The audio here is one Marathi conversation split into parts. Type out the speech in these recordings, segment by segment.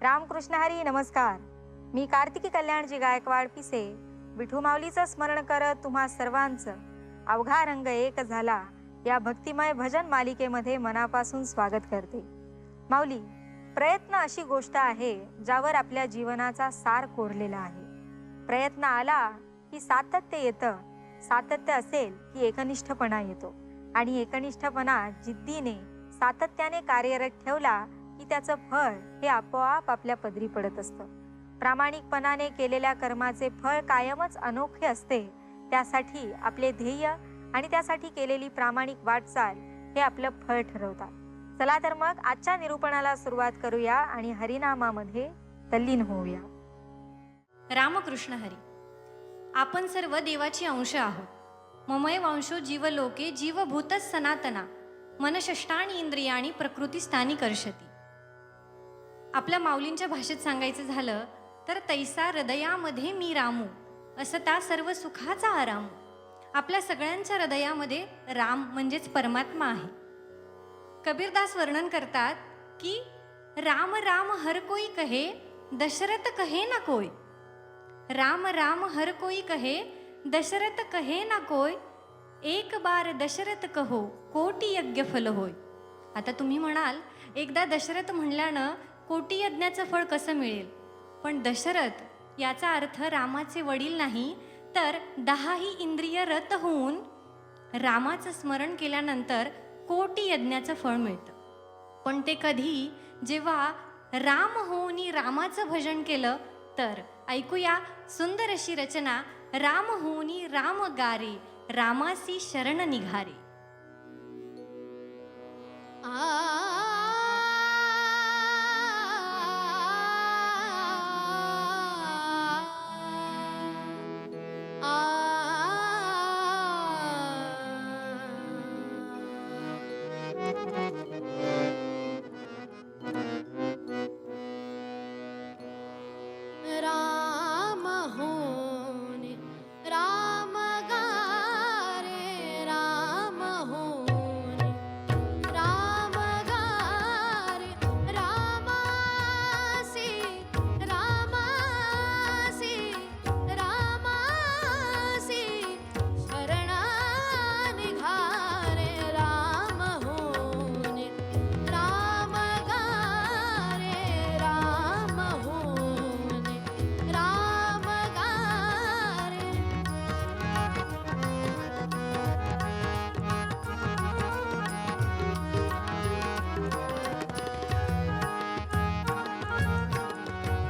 रामकृष्ण हरी नमस्कार. मी कार्तिकी कल्याणजी गायकवाड पिसे विठू माऊलीचं स्मरण करत तुम्हा सर्वांचं अवघा रंग एक झाला या भक्तिमय भजन मालिकेमध्ये मनापासून स्वागत करते. माऊली, प्रयत्न अशी गोष्ट आहे ज्यावर आपल्या जीवनाचा सार कोरलेला आहे. प्रयत्न आला की सातत्य येतं, सातत्य असेल की एकनिष्ठपणा येतो आणि एकनिष्ठपणा जिद्दीने सातत्याने कार्यरत ठेवला की त्याचं फळ हे आपोआप आपल्या पदरी पडत असतं. प्रामाणिकपणाने केलेल्या कर्माचे फळ कायमच अनोखे असते. त्यासाठी आपले ध्येय आणि त्यासाठी केलेली प्रामाणिक वाटचाल हे आपलं फळ ठरवतात. चला तर मग आजच्या निरूपणाला सुरुवात करूया आणि हरिनामामध्ये तल्लीन होऊया. रामकृष्ण हरी. आपण सर्व देवाची अंश आहोत. ममय वंशो जीवलोके जीवभूतच सनातना मनषष्टाणी इंद्रियाणी प्रकृतीस्थानी कर्षती. आपल्या माऊलींच्या भाषेत सांगायचं झालं तर तैसा हृदयामध्ये मी रामू असं त्या सर्व सुखाचा आराम. आपल्या सगळ्यांच्या हृदयामध्ये राम म्हणजेच परमात्मा आहे. कबीरदास वर्णन करतात की राम राम हर कोई कहे दशरथ कहे ना कोई. राम राम हर कोई कहे दशरथ कहे ना कोई. एक बार दशरथ कहो कोटी यज्ञ फल होय. आता तुम्ही म्हणाल एकदा दशरथ म्हणल्यानं कोटी यज्ञाचं फळ कसं मिळेल. पण दशरथ याचा अर्थ रामाचे वडील नाही तर 10ही इंद्रिय रत होऊन रामाचं स्मरण केल्यानंतर कोटी यज्ञाचं फळ मिळतं. पण ते कधी, जेव्हा राम होऊनी रामाचं भजन केलं तर. ऐकूया सुंदर अशी रचना. राम होऊनी राम गारे रामासी शरण निघारे. राम होने राम गारे राम होने राम गारे रामासी रामासी रामासी शरणा निघारे. राम होने राम गारे राम होने राम गारे.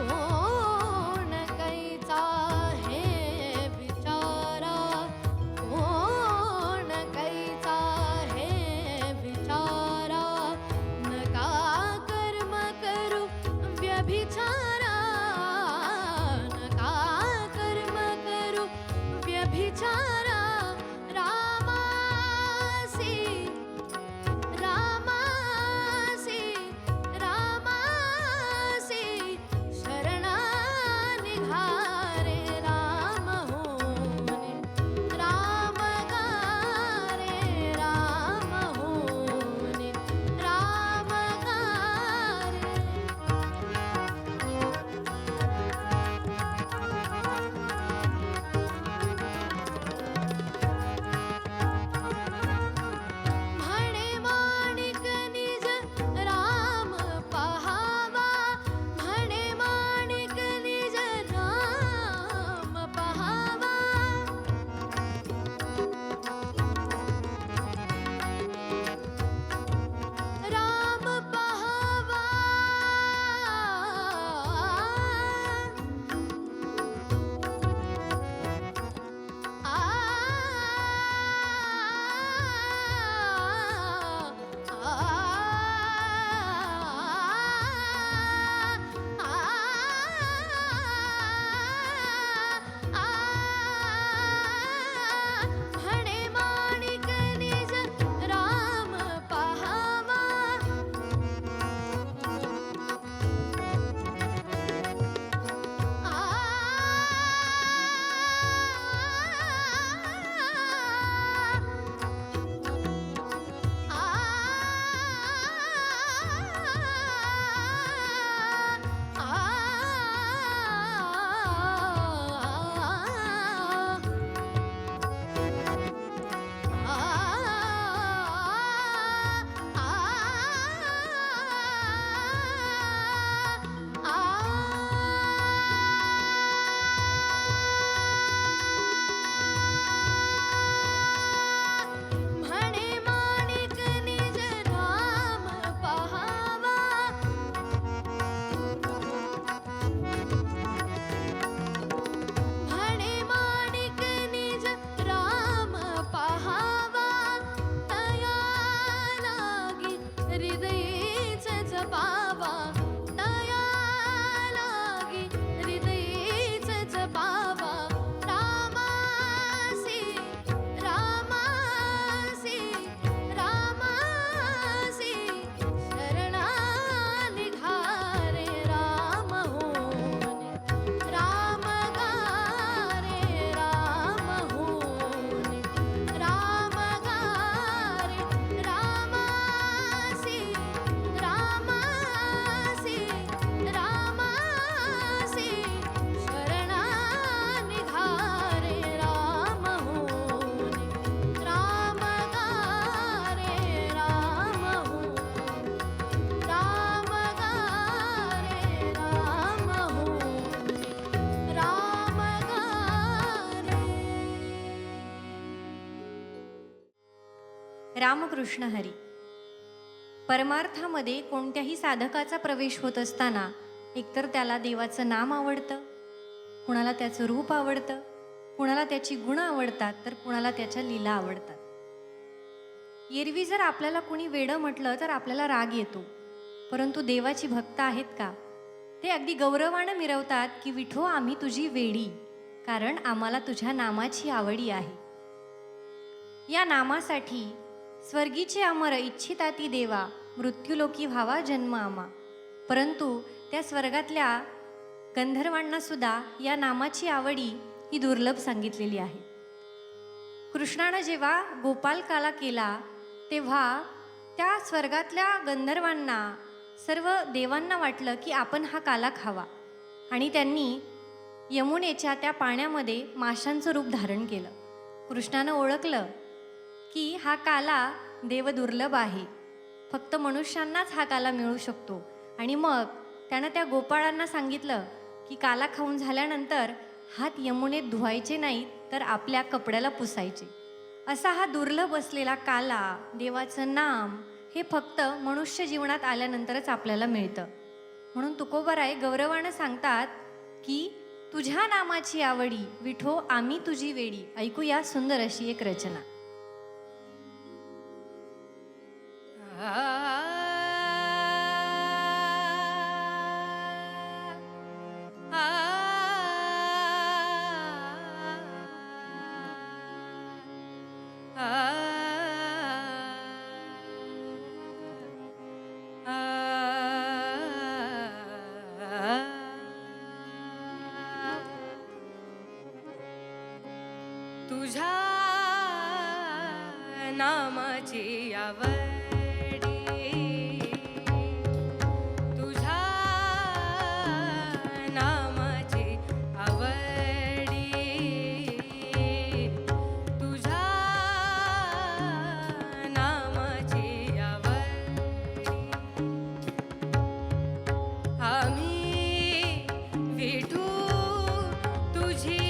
कोण कैचा हे विचारा कोण कैचा हे विचारा. नका कर्म करू व्यभिचारा नका कर्म करू व्यभिचारा. रामासी रामासी रामासी शरणा निघारे. राम होने राम गारे राम होने राम गारे. रामकृष्ण हरी. परमार्थामध्ये कोणत्याही साधकाचा प्रवेश होत असताना एकतर त्याला देवाचं नाम आवडतं, कुणाला त्याचं रूप आवडतं, कुणाला त्याची गुण आवडतात, तर कुणाला त्याच्या लीला आवडतात. एरवी जर आपल्याला कुणी वेडं म्हटलं तर आपल्याला राग येतो, परंतु देवाची भक्त आहेत का, ते अगदी गौरवानं मिरवतात की विठो आम्ही तुझी वेडी, कारण आम्हाला तुझ्या नामाची आवडी आहे. या नामासाठी स्वर्गीचे अमर इच्छिता ती देवा, मृत्यूलोकी व्हावा जन्म आमा. परंतु त्या स्वर्गातल्या गंधर्वांना सुद्धा या नामाची आवडी ही दुर्लभ सांगितलेली आहे. कृष्णानं जेव्हा गोपालकाला केला तेव्हा त्या स्वर्गातल्या गंधर्वांना, सर्व देवांना वाटलं की आपण हा काला खावा, आणि त्यांनी यमुनेच्या त्या पाण्यामध्ये माशांचं रूप धारण केलं. कृष्णानं ओळखलं की हा काला देव दुर्लभ आहे, फक्त मनुष्यांनाच हा काला मिळू शकतो. आणि मग त्यानं त्या गोपाळांना सांगितलं की काला खाऊन झाल्यानंतर हात यमुनेत धुवायचे नाहीत, तर आपल्या कपड्याला पुसायचे. असा हा दुर्लभ असलेला काला, देवाचं नाम, हे फक्त मनुष्य जीवनात आल्यानंतरच आपल्याला मिळतं. म्हणून तुकोबाराय गौरवानं सांगतात की तुझ्या नामाची आवडी, विठो आम्ही तुझी वेडी. ऐकूया सुंदर अशी एक रचना. तुझ्या नामाची आवडी, तुझ्या नामाची आवडी, तुझ्या नामाची आवडी. आम्ही विठू तुझी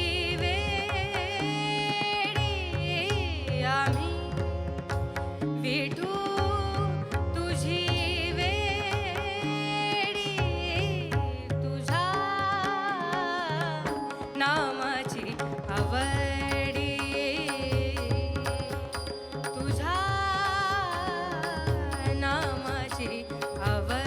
विठू तुझी वेडी, तुझ्या नामाची आवडी, तुझ्या नामाची आवडी.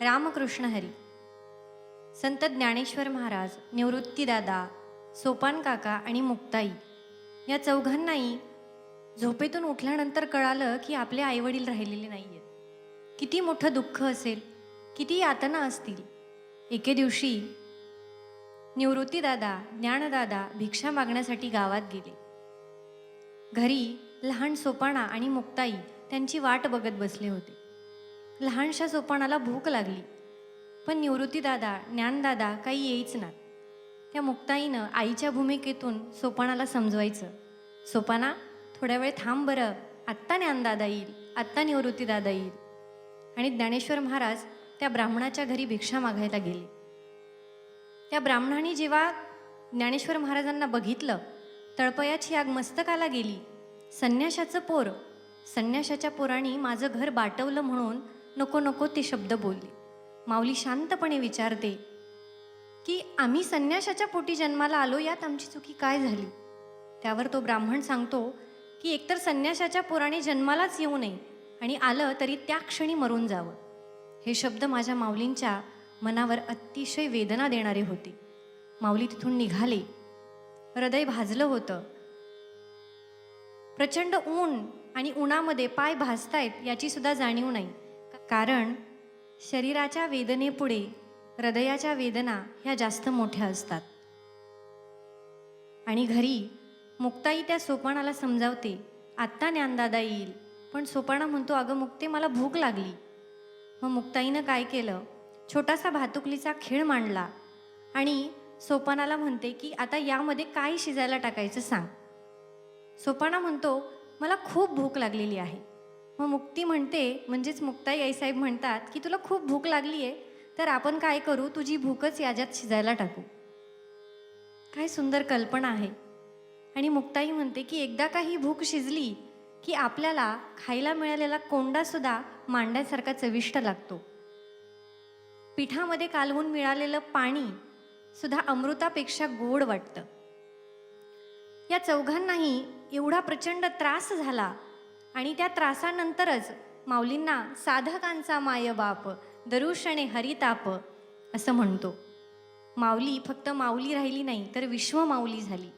रामकृष्ण हरी. संत ज्ञानेश्वर महाराज, निवृत्तीदादा, सोपान काका आणि मुक्ताई या चौघांनाही झोपेतून उठल्यानंतर कळालं की आपले आईवडील राहिलेले नाही आहेत. किती मोठं दुःख असेल, किती यातना असतील. एके दिवशी निवृत्तीदादा, ज्ञानदादा भिक्षा मागण्यासाठी गावात गेले. घरी लहान सोपाणा आणि मुक्ताई त्यांची वाट बघत बसले होते. लहानशा सोपाणाला भूक लागली, पण निवृत्तीदादा, ज्ञानदादा काही येईच ना. त्या मुक्ताईनं आईच्या भूमिकेतून सोपाणाला समजवायचं, सोपाना थोड्या वेळ थांब बरं, आत्ता ज्ञानदादा येईल, आत्ता निवृत्तीदादा येईल. आणि ज्ञानेश्वर महाराज त्या ब्राह्मणाच्या घरी भिक्षा मागायला गेले. त्या ब्राह्मणाने जेव्हा ज्ञानेश्वर महाराजांना बघितलं, तळपयाची आग मस्तकाला गेली. संन्याशाचं पोर, संन्याशाच्या पोराने माझं घर बाटवलं म्हणून नको नको ते शब्द बोलले. माऊली शांतपणे विचारते की आम्ही संन्याशाच्या पोटी जन्माला आलो, यात आमची चुकी काय झाली? त्यावर तो ब्राह्मण सांगतो की एकतर संन्याशाच्या पोराने जन्मालाच येऊ नये आणि आलं तरी त्या क्षणी मरून जावं. हे शब्द माझ्या माऊलींच्या मनावर अतिशय वेदना देणारे होते. माऊली तिथून निघाले. हृदय भाजलं होतं. प्रचंड ऊन आणि उन्हामध्ये पाय भाजतायत याची सुद्धा जाणीव नाही. कारण शरीराच्या वेदनेपुढे हृदयाच्या वेदना ह्या जास्त मोठ्या असतात. आणि घरी मुक्ताई त्या सोपाणाला समजावते, आत्ता ज्ञानदादा येईल. पण सोपाणा म्हणतो, अगं मुक्ते, मला भूक लागली. मग मुक्ताईनं काय केलं, छोटासा भातुकलीचा खेळ मांडला आणि सोपानाला म्हणते की आता यामध्ये काय शिजायला टाकायचं सांग. सोपाना म्हणतो, मला खूप भूक लागलेली आहे. मग मुक्ती म्हणते, म्हणजेच मुक्ताई आईसाहेब म्हणतात की तुला खूप भूक लागली आहे, तर आपण काय करू, तुझी भूकच याच्यात शिजायला टाकू. काय सुंदर कल्पना आहे. आणि मुक्ताई म्हणते की एकदा का ही भूक शिजली की आपल्याला खायला मिळालेला कोंडासुद्धा मांड्यासारखा चविष्ट लागतो. पिठामध्ये कालवून मिळालेलं पाणी सुद्धा अमृतापेक्षा गोड वाटतं. या चौघांनाही एवढा प्रचंड त्रास झाला आणि त्या त्रासानंतरच माऊलींना साधकांचा मायबाप दरुषणे हरिताप असं म्हणतो. माऊली फक्त माऊली राहिली नाही तर विश्व माऊली झाली.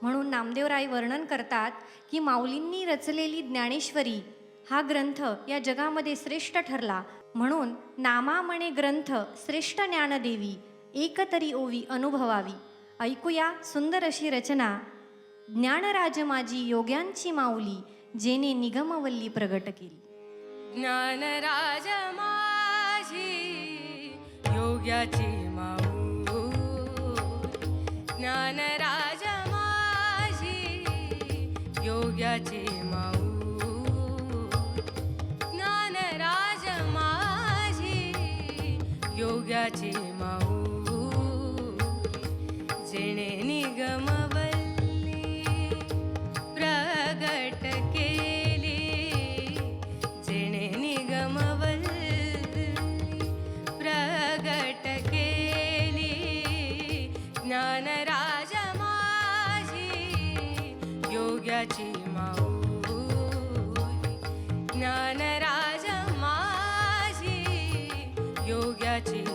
म्हणून नामदेवराय वर्णन करतात की माऊलींनी रचलेली ज्ञानेश्वरी हा ग्रंथ या जगामध्ये श्रेष्ठ ठरला. म्हणून नामामणे ग्रंथ श्रेष्ठ ज्ञानदेवी एकतरी ओवी अनुभवावी. ऐकूया सुंदर अशी रचना, ज्ञानराज माझी योग्यांची माऊली, जेने निगमवल्ली प्रगट केली. ज्ञानराज माझी योग्याची माऊ, ज्ञानराज माझी योग्याची माऊ, ज्ञानराज माझी योग्याची माऊ, जेणे निगमवल्ली प्रगट केली, जेणे निगमवल्ली प्रगट केली. ज्ञानराज माझी योग्याची माऊ, ज्ञानराज माझी योग्याची माऊ.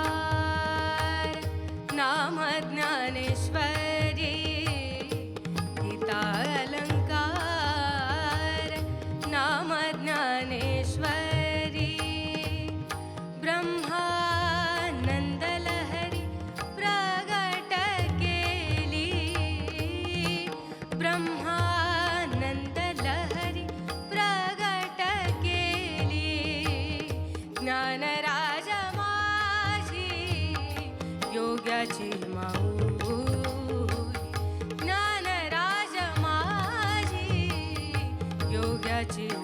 गीतालंकार नाम ज्ञानेश्वरी, गीतालंकार नाम ज्ञानेश्वरी. ब्रह्मानंद लहरी प्रगट केली, ब्रह्मानंद लहरी प्रगट केली. ज्ञानराज माझी योग्याची माऊ, ज्ञानराज माझी योग्याची माऊ.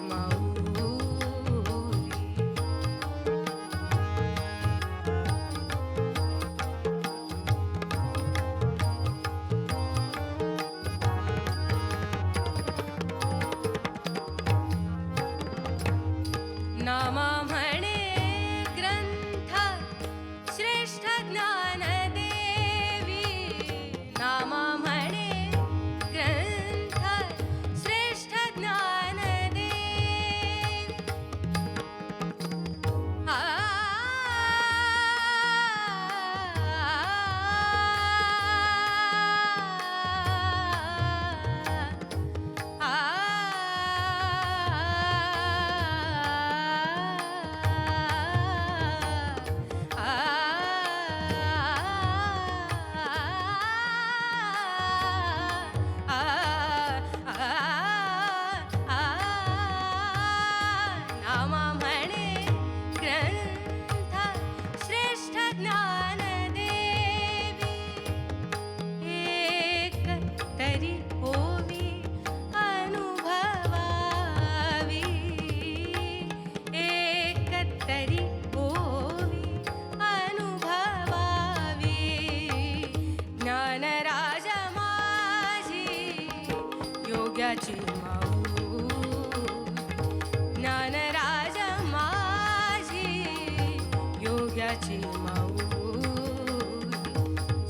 योग्याची माऊली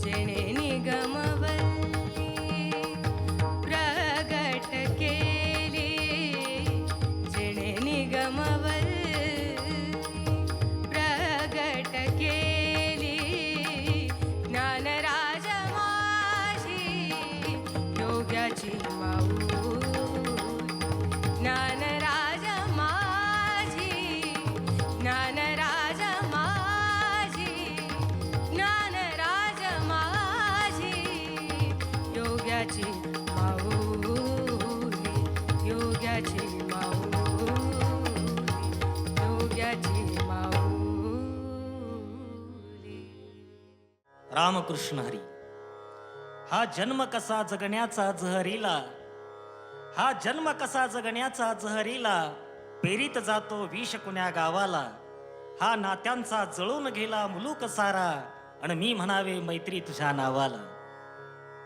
जेणे निगमवल्ली प्रगट केली जेणे निगमवल्ली प्रगट केली ज्ञानराज माझी योग्याची माऊली ज्ञानराज माझी ज्ञानराज माझी ज्ञानराज माझी योग्याची माऊली योग्याची माऊली योग्याची माऊली. रामकृष्ण हरी. हा जन्म कसा जगण्याचा जहरीला हा जन्म कसा जगण्याचा जहरीला पेरीत जातो विष कुण्या गावाला हा नात्यांचा जळून गेला मुलूक सारा आणि मी म्हणावे मैत्री तुझ्या नावाला.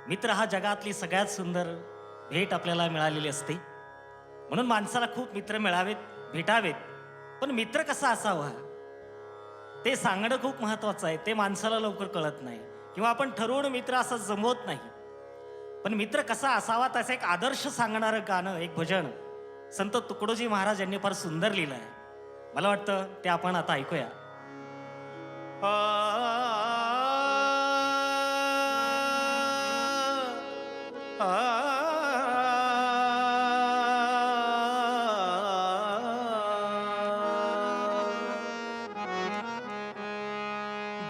मित्र हा जगातली सगळ्यात सुंदर भेट आपल्याला मिळालेली असते. म्हणून माणसाला खूप मित्र मिळावेत भेटावेत. पण मित्र कसा असावा ते सांगणं खूप महत्वाचं आहे. ते माणसाला लवकर कळत नाही किंवा आपण ठरवून मित्र असं जमवत नाही. पण मित्र कसा असावा त्याचा एक आदर्श सांगणारं गाणं एक भजन संत तुकडोजी महाराज यांनी फार सुंदर लिहिलं आहे. मला वाटतं ते आपण आता ऐकूया.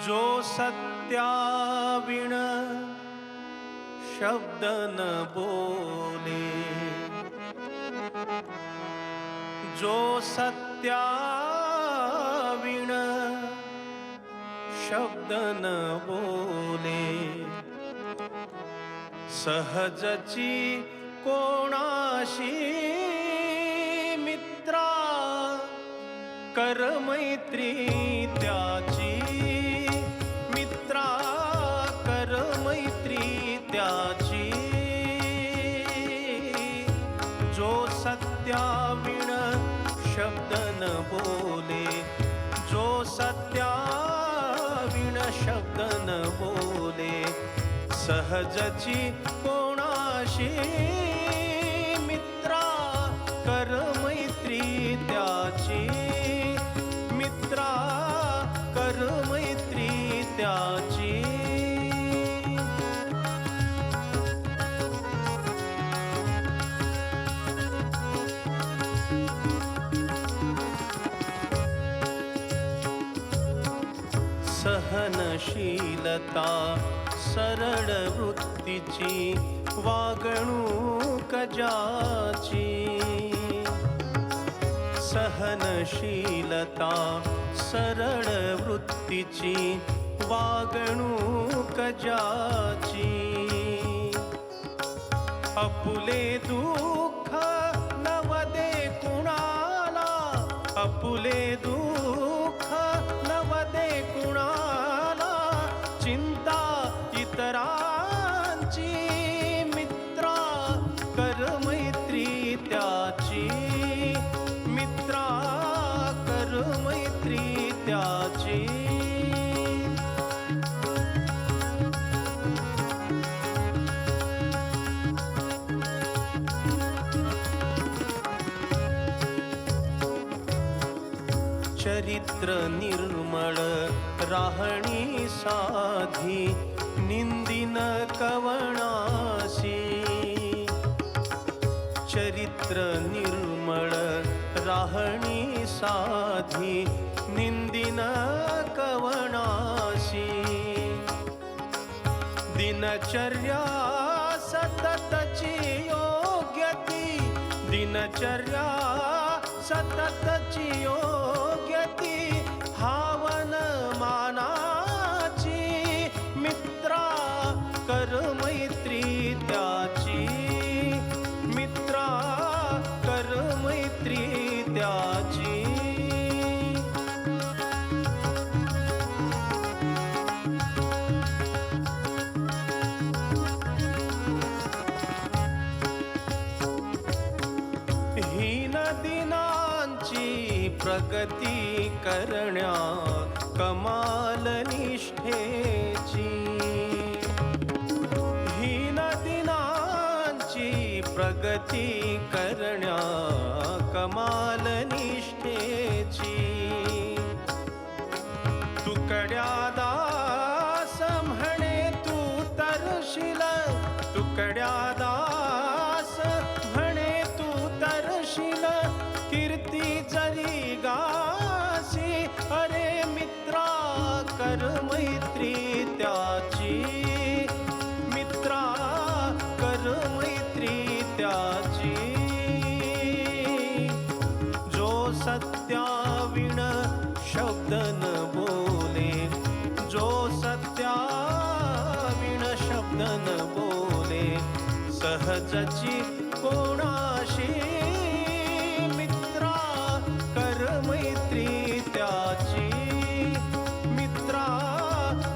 जो सत्याविण शब्द न बोले जो सत्याविण शब्द न बोले सहजची कोणाशी मित्रा कर मैत्री त्याची मित्रा कर मैत्री त्याची जो सत्याविण शब्द न बोले जो सत्याविण शब्द न बोले सहजची कोणाशी मित्रा कर मैत्री त्याची मित्रा कर मैत्री त्याची सहनशीलता सरळ वृत्तीची वागणूक ज्याची सहनशीलता सरळ वृत्तीची वागणूक ज्याची अपुले दुःख नवदे कुणाला अपुले दुःख नवदे कुणाला चिंता इतरांची मित्रा कर मैत्री त्याची मित्रा कर मैत्री त्याची चरित्र निर्मळ राहणी साधी निंदिन कवणासी चरित्र निर्मळ राहणी साधी निंदिन कवणासी दिनचर्या सततची योग्यती दिनचर्या सततची योग्यती हावन मानाची मित्रा कर मैत्री त्याची मित्रा कर मैत्री त्याची हीन दिनांची त्याची प्रगती करण्या कमाल निष्ठेची. हीन दिनांची प्रगती करण्या कमाल निष्ठेची. तुकड्या दास म्हणे तू तरशील, तुकड्या दास म्हणे तू तरशील, कीर्ती जरी गासी. अरे मित्रा कर मैत्री त्याची, मित्रा कर मैत्री त्याची. जो सत्याविण शब्द न बोले, जो सत्याविण शब्द न बोले, सहजची कोणाशी. मित्रा कर मैत्री त्याची, मित्रा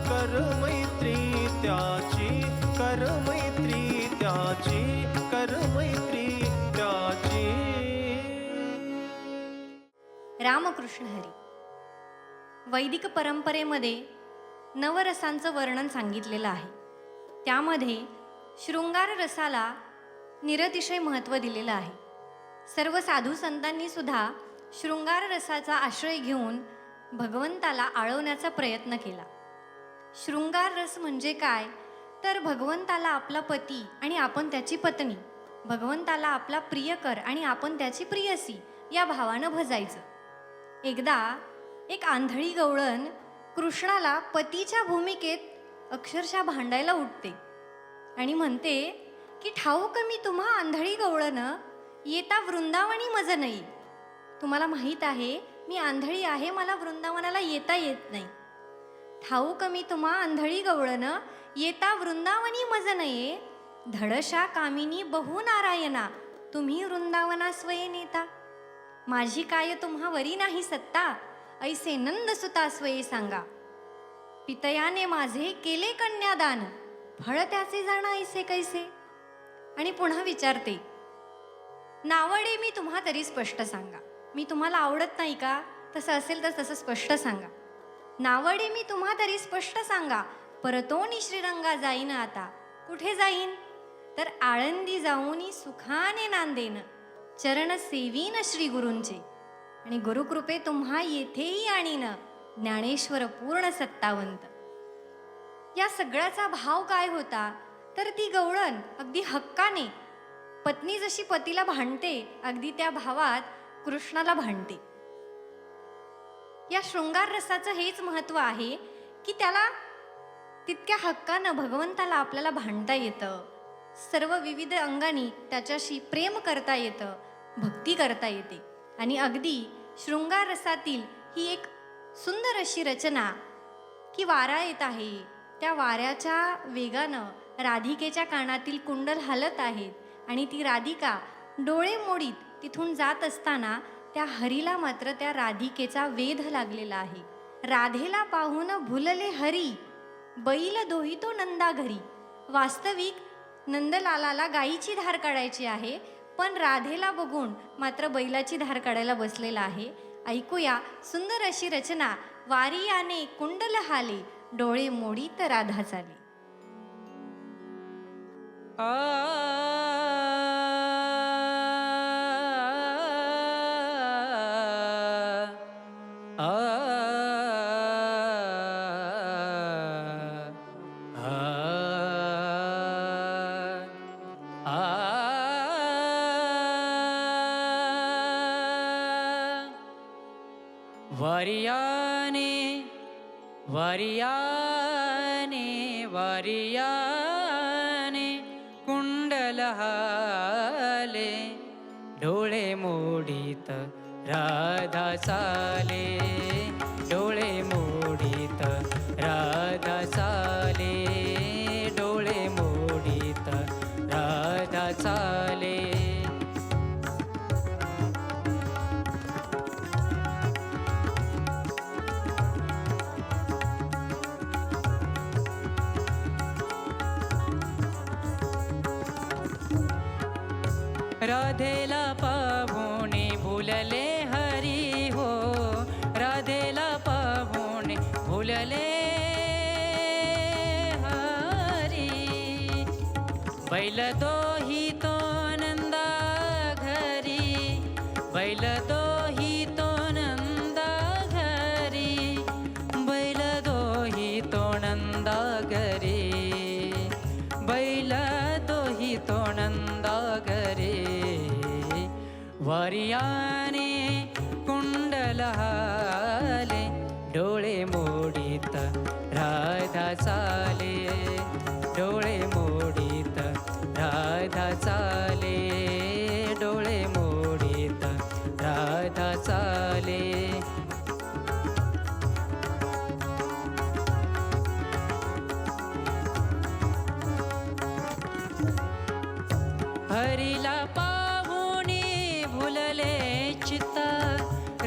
कर मैत्री त्याची, कर मैत्री त्याची, कर मैत्री त्याची. रामकृष्ण हरी. वैदिक परंपरेमध्ये नवरसांचं वर्णन सांगितलेलं आहे. त्यामध्ये शृंगार रसाला निरतिशय महत्त्व दिलेलं आहे. सर्व साधू संतांनी सुद्धा शृंगार रसाचा आश्रय घेऊन भगवंताला आळवण्याचा प्रयत्न केला. शृंगार रस म्हणजे काय, तर भगवंताला आपला पती आणि आपण त्याची पत्नी, भगवंताला आपला प्रियकर आणि आपण त्याची प्रियसी या भावानं भजायचं. एकदा एक आंधळी गवळण कृष्णाला पतीच्या भूमिकेत अक्षरशः भांडायला उठते आणि म्हणते की ठाऊक मी तुम्हा आंधळी गवळण येता वृंदावनी मज नाही. तुम्हाला माहीत आहे मी आंधळी आहे, मला वृंदावनाला येता येत नाही. ठाऊक मी तुम्हा आंधळी गवळण येता वृंदावनी मज नये. धडशा कामिनी बहु नारायणा तुम्ही वृंदावना स्वये नेता. माझी काय तुम्हा वरी नाही सत्ता, ऐसे नंद सुता स्वये सांगा. पितयाने माझे केले कन्यादान, फळ त्याचे जाण ऐसे कैसे. आणि पुन्हा विचारते, नावडे मी तुम्हा तरी स्पष्ट सांगा. मी तुम्हाला आवडत नाही का, तसं असेल तर तसं स्पष्ट सांगा. नावडे मी तुम्हा तरी स्पष्ट सांगा, परतोनी श्रीरंगा जाईन आता. कुठे जाईन, तर आळंदी जाऊनी सुखाने नांदेन, चरण सेवीन श्री गुरूंचे. आणि गुरुकृपे तुम्हा येथेही आणीन, ज्ञानेश्वर पूर्ण सत्तावंत. या सगळ्याचा भाव काय होता, तर ती गवळण अगदी हक्काने पत्नी जशी पतीला भांडते अगदी त्या भावात कृष्णाला भांडते. या शृंगार रसाचं हेच महत्त्व आहे की त्याला तितक्या हक्कानं भगवंताला आपल्याला भांडता येतं, सर्व विविध अंगांनी त्याच्याशी प्रेम करता येतं, भक्ती करता येते. आणि अगदी शृंगार रसातील ही एक सुंदर अशी रचना की वारा येत आहे, त्या वाऱ्याच्या वेगानं राधिकेच्या कानातील कुंडल हलत आहेत आणि ती राधिका डोळे मोडीत तिथून जात असताना त्या हरीला मात्र त्या राधिकेचा वेध लागलेला आहे. राधेला पाहून भुलले हरी, बैल दोहितो नंदा घरी. वास्तविक नंदलालाला गायीची धार काढायची आहे, पण राधेला बघून मात्र बैलाची धार काढायला बसलेला आहे. ऐकूया सुंदर अशी रचना. वारी याने कुंडल हाले, डोळे मोडीत राधा चाले. वारियाने वारियाने वारियाने कुंडल हाले, डोळे मोडीत राधा चाले, डोळे मोडीत राधा चाले, डोळे मोडीत राधा चाले. राधेला पाहुणे भुलले हरी, बैल दोही तो नंदा घरी, बैल दोही तो नंदा घरी, बैल दोही तो नंदा घरी, बैल दोही तो नंदा घरी. वारियाने कुंडल हाले, डोळे मोडीत राधा चाले, डोळे मोडीत राधा चाले, डोळे मोडीत राधा चाले. हरीला पाहुणी भुलले चित्त,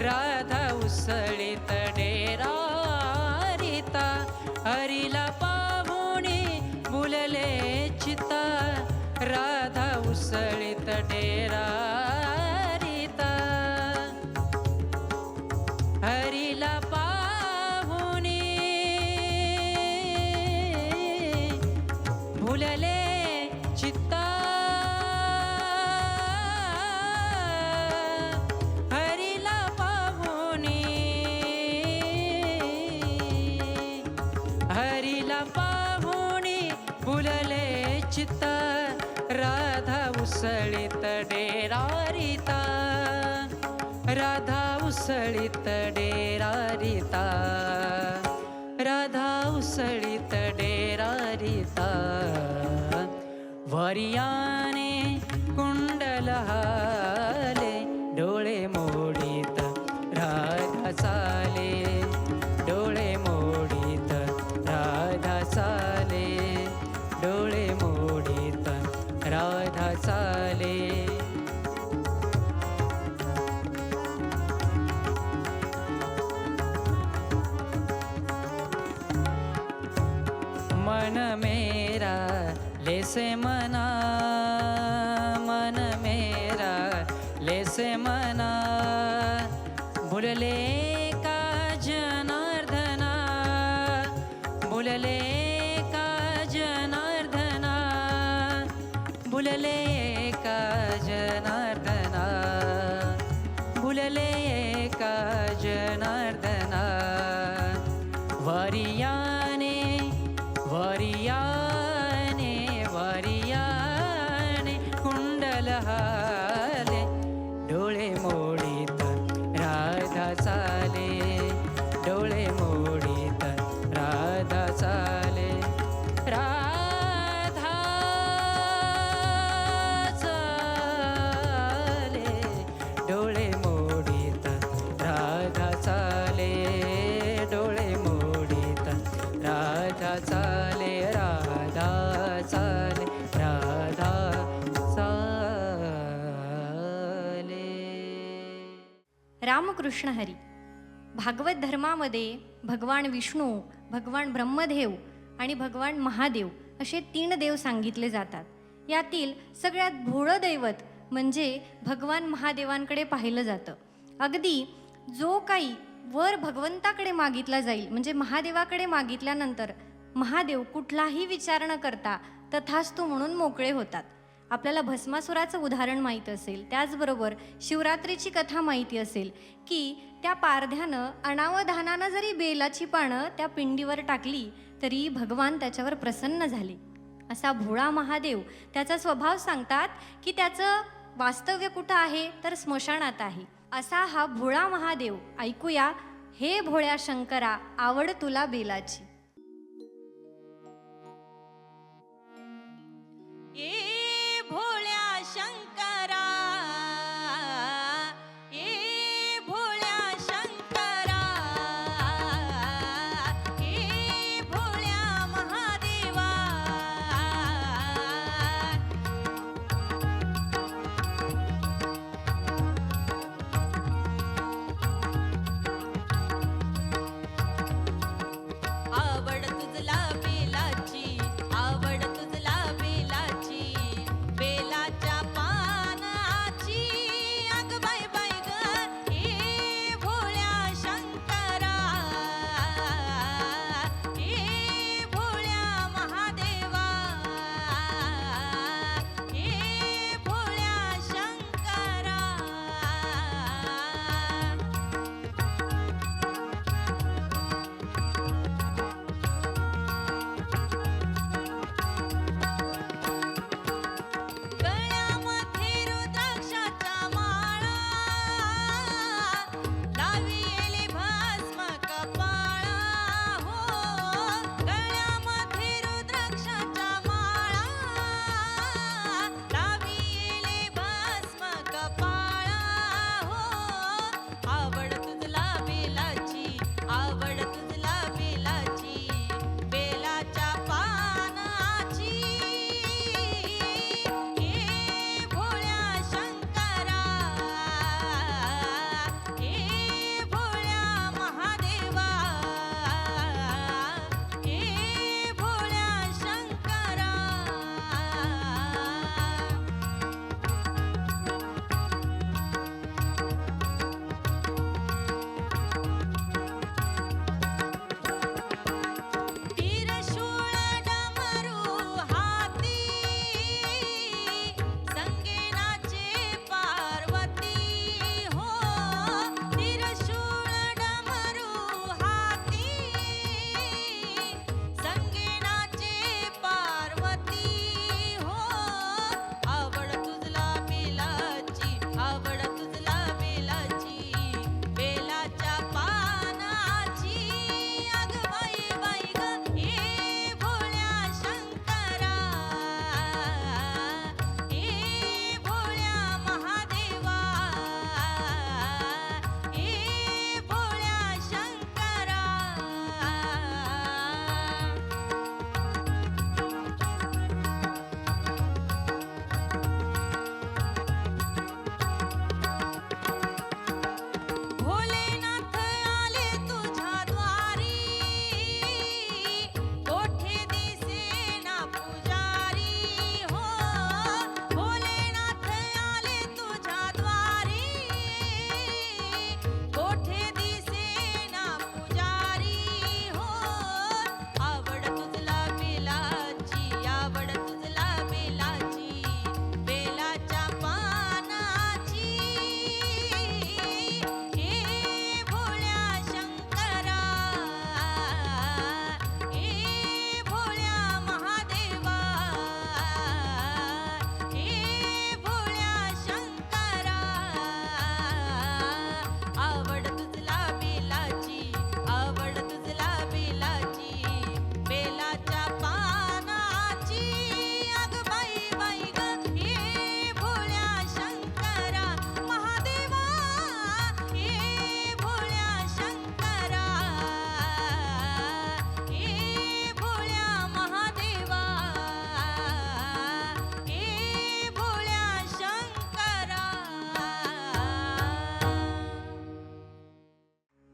राधा उसळीत डेरा रीता. हरीला पाहुणी भुलले चित्त, राधा उसळीत डेरा रीता. हरीला पाहुणी भुलले चित्त, हरीला पाहुणी, हरीला पाहुणी भुलले चित्त, राधा उसळीत डेरा रीता. राधा उसळीत डेरा रीता, राधा उसळीत डेरा रीता. वारियाने कुंडल हाले, डोळे मोडीत राधा चाले, डोळे मोडीत राधा चाले, डोळे मोडीत राधा चाले. मन मेरा लेसे मना, मन मेरा लेसे मना, भुलले का जनार्दना, भुलले का जनार्दना, भुलले का जनार्दना, भुलले का जनार्दना. वारियाने वारियाने वारियाने कुंडल हाले, डोळे मोडीत राधा चाले, डोळे मोडीत राधा चाले. राधा चाले, डोळे मोडीत राधा चाले, डोळे मोडीत राधा चाले, राधा चाले, राधा चाले. रामकृष्ण हरी. भागवत धर्मामध्ये भगवान विष्णू, भगवान ब्रह्मदेव आणि भगवान महादेव असे 3 देव सांगितले जातात. यातील सगळ्यात भोळं दैवत म्हणजे भगवान महादेवांकडे पाहिलं जातं. अगदी जो काही वर भगवंताकडे मागितला जाईल, म्हणजे महादेवाकडे मागितल्यानंतर महादेव कुठलाही विचार न करता तथास्तु म्हणून मोकळे होतात. आपल्याला भस्मासुराचं उदाहरण माहीत असेल, त्याचबरोबर शिवरात्रीची कथा माहिती असेल की त्या पारध्यानं अनावधानानं जरी बेलाची पानं त्या पिंडीवर टाकली तरी भगवान त्याच्यावर प्रसन्न झाले. असा भोळा महादेव, त्याचा स्वभाव सांगतात की त्याचं वास्तव्य कुठं आहे तर स्मशानात आहे. असा हा भोळा महादेव. ऐकूया, हे भोळ्या शंकरा आवड तुला बेलाची. ए भोळ्या शंकरा, ए भोळ्या शंकरा, ए भोळ्या महादेवा. आ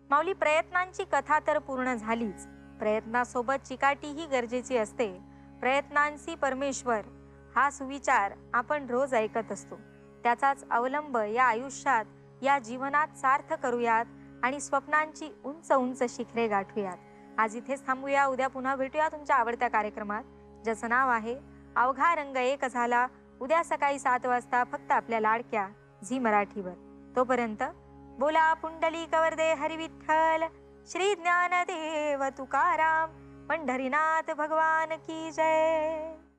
माऊली, प्रयत्नांची कथा तर पूर्ण झालीच, प्रयत्नासोबत चिकाटीही गरजेची असते. प्रयत्नांसी परमेश्वर हा सुविचार आपण रोज ऐकत असतो. त्याचाच अवलंब या आयुष्यात, या जीवनात सार्थ करूयात आणि स्वप्नांची उंच उंच शिखरे गाठूयात. आज इथेच थांबूया. उद्या पुन्हा भेटूया तुमच्या आवडत्या कार्यक्रमात, ज्याचं नाव आहे अवघा रंग एक झाला. उद्या सकाळी 7 वाजता फक्त आपल्या लाडक्या झी मराठीवर. तोपर्यंत बोला पुंडलिक वरदे हरी विठ्ठल, श्री ज्ञानदेव तुकाराम, पंढरीनाथ भगवान की जय.